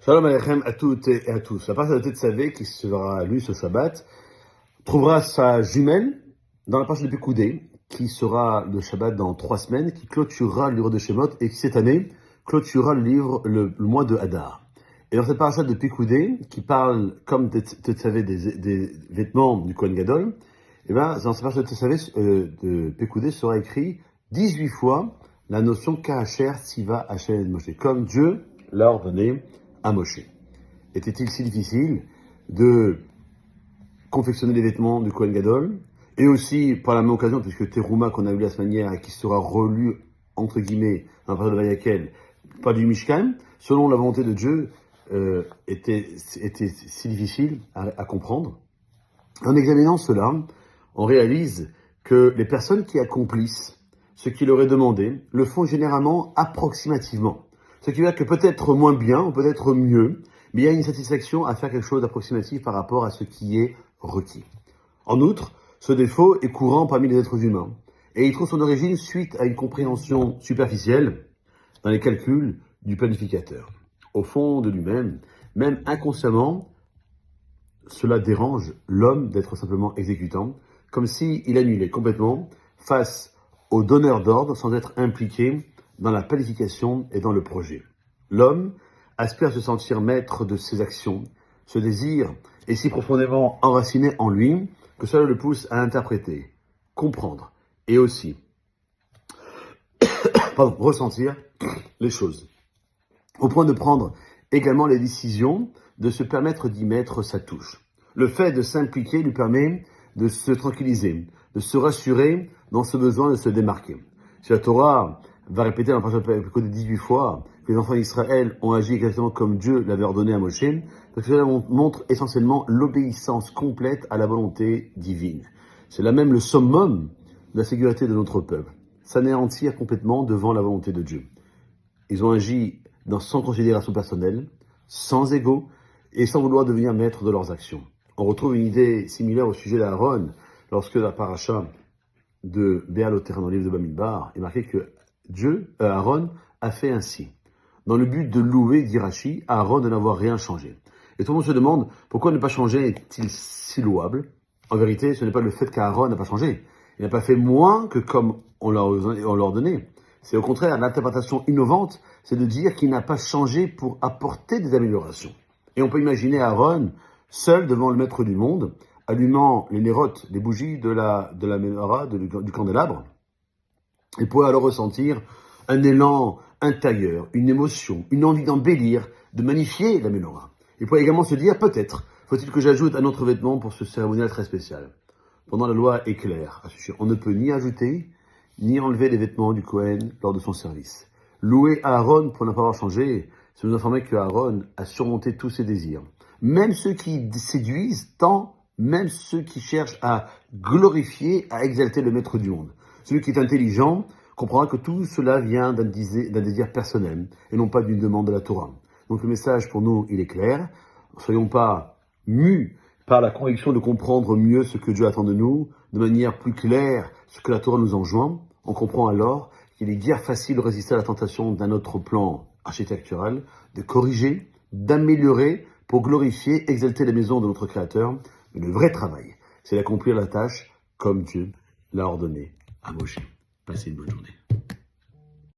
Shalom Aleichem à toutes et à tous. La partie de Tetzavé qui sera lue ce Shabbat trouvera sa jumelle dans la partie de Pekoudé, qui sera le Shabbat dans 3 semaines, qui clôturera le livre de Shemot et qui cette année clôturera le mois de Hadar. Et dans cette partie de Pekoudé, qui parle comme Tetzavé des vêtements du Kohen Gadol, et ben dans cette partie de Tetzavé de Pekoudé sera écrit 18 fois la notion Kahacher Siva Hashem et Moshe, comme Dieu l'a ordonné à Moshe. Était-il si difficile de confectionner les vêtements du Kohen Gadol, et aussi par la même occasion, puisque Terouma qu'on a lu la semaine dernière et qui sera relu entre guillemets dans la parole de Vayakel, pas du Mishkan, selon la volonté de Dieu, était si difficile à comprendre. En examinant cela, on réalise que les personnes qui accomplissent ce qui leur est demandé le font généralement approximativement. Ce qui veut dire que peut-être moins bien, ou peut-être mieux, mais il y a une satisfaction à faire quelque chose d'approximatif par rapport à ce qui est requis. En outre, ce défaut est courant parmi les êtres humains, et il trouve son origine suite à une compréhension superficielle dans les calculs du planificateur. Au fond de lui-même, même inconsciemment, cela dérange l'homme d'être simplement exécutant, comme s'il annulait complètement face au donneur d'ordre sans être impliqué dans la planification et dans le projet. L'homme aspire à se sentir maître de ses actions. Ce désir est si profondément enraciné en lui que cela le pousse à interpréter, comprendre et aussi ressentir les choses, au point de prendre également les décisions, de se permettre d'y mettre sa touche. Le fait de s'impliquer lui permet de se tranquilliser, de se rassurer dans ce besoin de se démarquer. Si la Torah va répéter dans la parole de 18 fois que les enfants d'Israël ont agi exactement comme Dieu l'avait ordonné à Moshe, parce que cela montre essentiellement l'obéissance complète à la volonté divine. C'est là même le summum de la sécurité de notre peuple, s'anéantir complètement devant la volonté de Dieu. Ils ont agi sans considération personnelle, sans ego et sans vouloir devenir maître de leurs actions. On retrouve une idée similaire au sujet d'Aaron, lorsque la paracha de Béaloter dans le livre de Bamidbar est marqué que Aaron a fait ainsi, dans le but de louer, dit Rashi, Aaron de n'avoir rien changé. Et tout le monde se demande, pourquoi ne pas changer est-il si louable? En vérité, ce n'est pas le fait qu'Aaron n'a pas changé. Il n'a pas fait moins que comme on l'a ordonné. C'est au contraire, l'interprétation innovante, c'est de dire qu'il n'a pas changé pour apporter des améliorations. Et on peut imaginer Aaron, seul devant le maître du monde, allumant les nérotes, les bougies de la menorah, du candélabre, et pourrait alors ressentir un élan intérieur, une émotion, une envie d'embellir, de magnifier la menorah. Il pourrait également se dire, peut-être, faut-il que j'ajoute un autre vêtement pour ce cérémonial très spécial. Pendant la loi est claire à ce sujet. On ne peut ni ajouter, ni enlever les vêtements du Kohen lors de son service. Louer Aaron pour ne pas avoir changé, c'est nous informer que Aaron a surmonté tous ses désirs. Même ceux qui séduisent, tant même ceux qui cherchent à glorifier, à exalter le maître du monde. Celui qui est intelligent comprendra que tout cela vient d'un désir personnel et non pas d'une demande de la Torah. Donc le message pour nous, il est clair. Ne soyons pas mus par la conviction de comprendre mieux ce que Dieu attend de nous, de manière plus claire ce que la Torah nous enjoint. On comprend alors qu'il est guère facile de résister à la tentation d'un autre plan architectural, de corriger, d'améliorer pour glorifier, exalter la maison de notre Créateur. Mais le vrai travail, c'est d'accomplir la tâche comme Dieu l'a ordonné à Moshe. Passez une bonne journée.